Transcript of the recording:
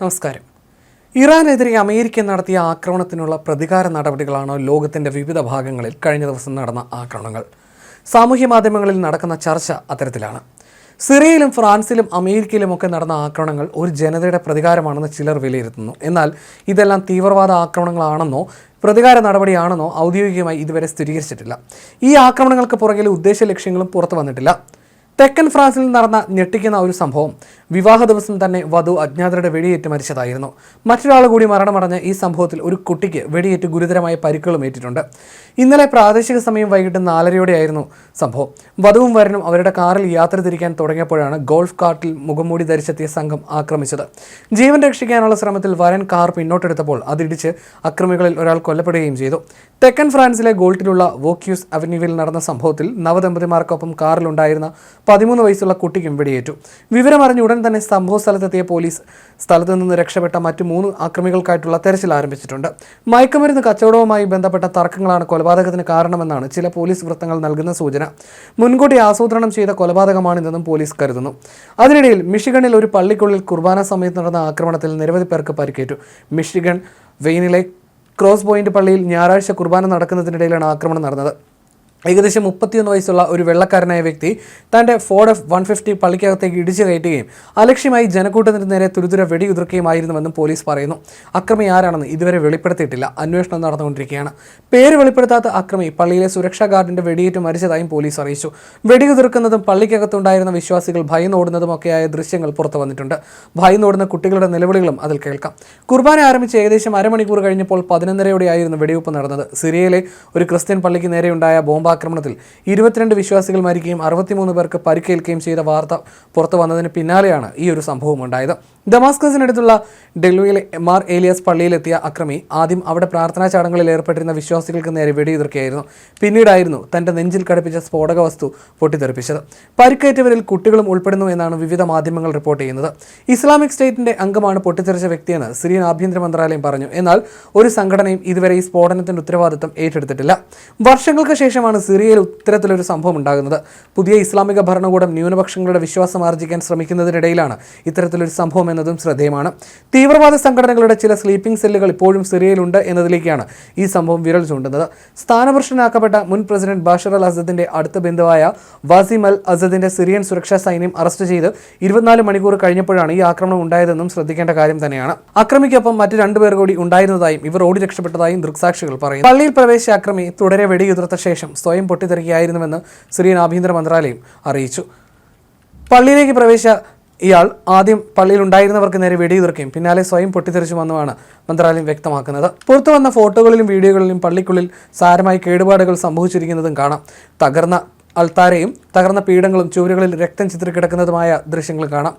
നമസ്കാരം. ഇറാനെതിരെ അമേരിക്ക നടത്തിയ ആക്രമണത്തിനുള്ള പ്രതികാര നടപടികളാണ് ലോകത്തിൻ്റെ വിവിധ ഭാഗങ്ങളിൽ കഴിഞ്ഞ ദിവസം നടന്ന ആക്രമണങ്ങൾ. സാമൂഹ്യ മാധ്യമങ്ങളിൽ നടക്കുന്ന ചർച്ച അത്തരത്തിലാണ്. സിറിയയിലും ഫ്രാൻസിലും അമേരിക്കയിലുമൊക്കെ നടന്ന ആക്രമണങ്ങൾ ഒരു ജനതയുടെ പ്രതികാരമാണെന്ന് ചിലർ വിലയിരുത്തുന്നു. എന്നാൽ ഇതെല്ലാം തീവ്രവാദ ആക്രമണങ്ങളാണെന്നോ പ്രതികാര നടപടിയാണെന്നോ ഔദ്യോഗികമായി ഇതുവരെ സ്ഥിരീകരിച്ചിട്ടില്ല. ഈ ആക്രമണങ്ങൾക്ക് പുറകിലെ ഉദ്ദേശ ലക്ഷ്യങ്ങളും പുറത്തു വന്നിട്ടില്ല. തെക്കൻ ഫ്രാൻസിൽ നടന്ന ഞെട്ടിക്കുന്ന ഒരു സംഭവം വിവാഹ ദിവസം തന്നെ വധു അജ്ഞാതരുടെ വെടിയേറ്റ് മരിച്ചതായിരുന്നു. മറ്റൊരാൾ കൂടി മരണമടഞ്ഞ ഈ സംഭവത്തിൽ ഒരു കുട്ടിക്ക് വെടിയേറ്റ് ഗുരുതരമായ പരിക്കുകളും ഏറ്റിട്ടുണ്ട്. ഇന്നലെ പ്രാദേശിക സമയം വൈകിട്ട് 4:30 സംഭവം. വധുവും വരനും അവരുടെ കാറിൽ യാത്ര തിരിക്കാൻ തുടങ്ങിയപ്പോഴാണ് ഗോൾഫ് കാർട്ടിൽ മുഖംമൂടി ധരിച്ചെത്തിയ സംഘം ആക്രമിച്ചത്. ജീവൻ രക്ഷിക്കാനുള്ള ശ്രമത്തിൽ വരൻ കാർ പിന്നോട്ടെടുത്തപ്പോൾ അതിടിച്ച് അക്രമികളിൽ ഒരാൾ കൊല്ലപ്പെടുകയും ചെയ്തു. തെക്കൻ ഫ്രാൻസിലെ ഗോൾട്ടിലുള്ള വോക്യൂസ് അവന്യൂവിൽ നടന്ന സംഭവത്തിൽ നവദമ്പതിമാർക്കൊപ്പം കാറിലുണ്ടായിരുന്ന 13 വയസ്സുള്ള കുട്ടിക്കും വെടിയേറ്റു. വിവരമറിഞ്ഞ ഉടൻ തന്നെ സംഭവ സ്ഥലത്തെത്തിയ പോലീസ് സ്ഥലത്തു നിന്ന് രക്ഷപ്പെട്ട മറ്റു 3 ആക്രമികൾക്കായിട്ടുള്ള തെരച്ചിൽ ആരംഭിച്ചിട്ടുണ്ട്. മയക്കുമരുന്ന് കച്ചവടവുമായി ബന്ധപ്പെട്ട തർക്കങ്ങളാണ് കൊലപാതകത്തിന് കാരണമെന്നാണ് ചില പോലീസ് വൃത്തങ്ങൾ നൽകുന്ന സൂചന. മുൻകൂട്ടി ആസൂത്രണം ചെയ്ത കൊലപാതകമാണിതെന്നും പോലീസ് കരുതുന്നു. അതിനിടയിൽ മിഷിഗണിൽ ഒരു പള്ളിക്കുള്ളിൽ കുർബാന സമയത്ത് നടന്ന ആക്രമണത്തിൽ നിരവധി പേർക്ക് പരിക്കേറ്റു. മിഷിഗൺ വെയിനിലെ ക്രോസ് പോയിന്റ് പള്ളിയിൽ ഞായറാഴ്ച കുർബാന നടക്കുന്നതിനിടയിലാണ് ആക്രമണം നടന്നത്. ഏകദേശം 31 വയസ്സുള്ള ഒരു വെള്ളക്കാരനായ വ്യക്തി തൻ്റെ ഫോർഡ് F-150 പള്ളിക്കകത്തേക്ക് ഇടിച്ചു കയറ്റുകയും അലക്ഷ്യമായി ജനക്കൂട്ടത്തിന് നേരെ തുരുതുര വെടിയുതിർക്കുകയുമായിരുന്നുവെന്നും പോലീസ് പറയുന്നു. അക്രമി ആരാണെന്ന് ഇതുവരെ വെളിപ്പെടുത്തിയിട്ടില്ല. അന്വേഷണം നടന്നുകൊണ്ടിരിക്കുകയാണ്. പേര് വെളിപ്പെടുത്താത്ത അക്രമി പള്ളിയിലെ സുരക്ഷാ ഗാർഡിന്റെ വെടിയേറ്റ് മരിച്ചതായും പോലീസ് അറിയിച്ചു. വെടിയുതിർക്കുന്നതും പള്ളിക്കകത്തുണ്ടായിരുന്ന വിശ്വാസികൾ ഭയന്നോടുന്നതുമൊക്കെയായ ദൃശ്യങ്ങൾ പുറത്തു വന്നിട്ടുണ്ട്. ഭയന്നോടുന്ന കുട്ടികളുടെ നിലവിളികളും അതിൽ കേൾക്കാം. കുർബാന ആരംഭിച്ച് ഏകദേശം അരമണിക്കൂർ കഴിഞ്ഞപ്പോൾ 11:30 വെടിവെപ്പ് നടന്നത്. സിറിയയിലെ ഒരു ക്രിസ്ത്യൻ പള്ളിക്ക് നേരെയുണ്ടായ ബോംബാക്രമണത്തിൽ 22 വിശ്വാസികൾ മരിക്കുകയും 63 പേർക്ക് പരിക്കേൽക്കുകയും ചെയ്ത വാർത്ത പുറത്തു വന്നതിന് പിന്നാലെയാണ് ഈ ഒരു സംഭവം ഉണ്ടായത്. ദമാസ്കസിനടുത്തുള്ള ഡെൽവിയിലെ മാർ ഏലിയാസ് പള്ളിയിലെത്തിയ അക്രമി ആദ്യം അവിടെ പ്രാർത്ഥനാ ചടങ്ങുകളിൽ ഏർപ്പെട്ടിരുന്ന വിശ്വാസികൾക്ക് നേരെ വെടിയുതിർക്കുകയായിരുന്നു. പിന്നീടായിരുന്നു തന്റെ നെഞ്ചിൽ ഘടിപ്പിച്ച സ്ഫോടക വസ്തു പൊട്ടിത്തെറിപ്പിച്ചത്. പരിക്കേറ്റവരിൽ കുട്ടികളും ഉൾപ്പെടുന്നു എന്നാണ് വിവിധ മാധ്യമങ്ങൾ റിപ്പോർട്ട് ചെയ്യുന്നത്. ഇസ്ലാമിക് സ്റ്റേറ്റിന്റെ അംഗമാണ് പൊട്ടിത്തെറിച്ച വ്യക്തിയെന്ന് സിറിയൻ ആഭ്യന്തര മന്ത്രാലയം പറഞ്ഞു. എന്നാൽ ഒരു സംഘടനയും ഇതുവരെ ഈ സ്ഫോടനത്തിന്റെ ഉത്തരവാദിത്തം ഏറ്റെടുത്തിട്ടില്ല. വർഷങ്ങൾക്ക് ശേഷമാണ് സിറിയയിൽ ഇത്തരത്തിലൊരു സംഭവം ഉണ്ടാകുന്നത്. പുതിയ ഇസ്ലാമിക ഭരണകൂടം ന്യൂനപക്ഷങ്ങളുടെ വിശ്വാസം ആർജിക്കാൻ ശ്രമിക്കുന്നതിനിടയിലാണ് ഇത്തരത്തിലൊരു സംഭവം എന്നതും ശ്രദ്ധേയമാണ്. തീവ്രവാദ സംഘടനകളുടെ ചില സ്ലീപ്പിംഗ് സെല്ലുകൾ ഇപ്പോഴും സിറിയയിലുണ്ട് എന്നതിലേക്കാണ് ഈ സംഭവം വിരൽ ചൂണ്ടുന്നത്. സ്ഥാനഭ്രഷ്ടനാക്കപ്പെട്ട മുൻ പ്രസിഡന്റ് ബാഷർ അൽ അസദിന്റെ അടുത്ത ബന്ധുവായ വാസിം അൽ അസദിന്റെ സിറിയൻ സുരക്ഷാ സൈന്യം അറസ്റ്റ് ചെയ്ത് 24 മണിക്കൂർ കഴിഞ്ഞപ്പോഴാണ് ഈ ആക്രമണം ഉണ്ടായതെന്നും ശ്രദ്ധിക്കേണ്ട കാര്യം തന്നെയാണ്. അക്രമിക്കൊപ്പം മറ്റ് 2 പേർ കൂടി ഉണ്ടായിരുന്നതായും ഇവർ ഓടി രക്ഷപ്പെട്ടതായും ദൃക്സാക്ഷികൾ പറയുന്നു. പള്ളിയിൽ പ്രവേശിച്ച അക്രമി തുടരെ വെടിയുതിർത്ത ശേഷം സ്വയം പൊട്ടിത്തെറിക്കുകയായിരുന്നുവെന്ന് സിറിയൻ ആഭ്യന്തര മന്ത്രാലയം അറിയിച്ചു. പള്ളിയിലേക്ക് പ്രവേശിച്ച ഇയാൾ ആദ്യം പള്ളിയിൽ ഉണ്ടായിരുന്നവർക്ക് നേരെ വെടിയുതിർക്കുകയും പിന്നാലെ സ്വയം പൊട്ടിത്തെറിച്ചു വന്നുമാണ് മന്ത്രാലയം വ്യക്തമാക്കുന്നത്. പുറത്തു വന്ന ഫോട്ടോകളിലും വീഡിയോകളിലും പള്ളിക്കുള്ളിൽ സാരമായി കേടുപാടുകൾ സംഭവിച്ചിരിക്കുന്നതും കാണാം. തകർന്ന അൾത്താരയും തകർന്ന പീഠങ്ങളും ചുവരുകളിൽ രക്തം ചിതറിക്കിടക്കുന്നതുമായ ദൃശ്യങ്ങൾ കാണാം.